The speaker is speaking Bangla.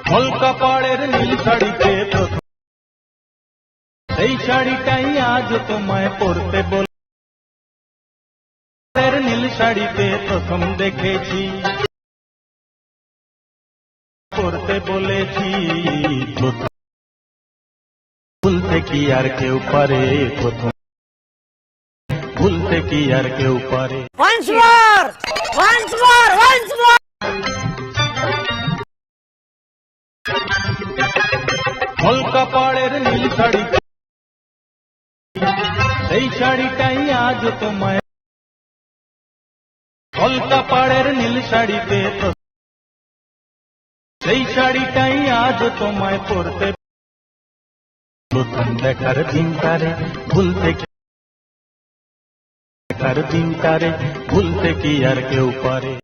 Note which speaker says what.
Speaker 1: কলকা পাড়ের নীল শাড়িতে প্রথম, এই শাড়িটাই আজ তোমায় পরতে বল। নীল শাড়িতে প্রথম দেখেছি, পরতে বলেছি প্রথম, ভুলতে কি আর কেউ পারে প্রথম, ভুলতে কি আর কেউ পারে।
Speaker 2: Once more! Once more! Once more!
Speaker 1: কলকা পাড়ের নীল শাড়ি, সেই শাড়িটাই আজ তোমায়, কলকা পাড়ের নীল শাড়িতে সেই শাড়িটাই আজ তোমায় পরতে। প্রথম দেখার দিনটারে ভুলতে কি, দেখার দিনটারে ভুলতে কি আর কেউ পারে।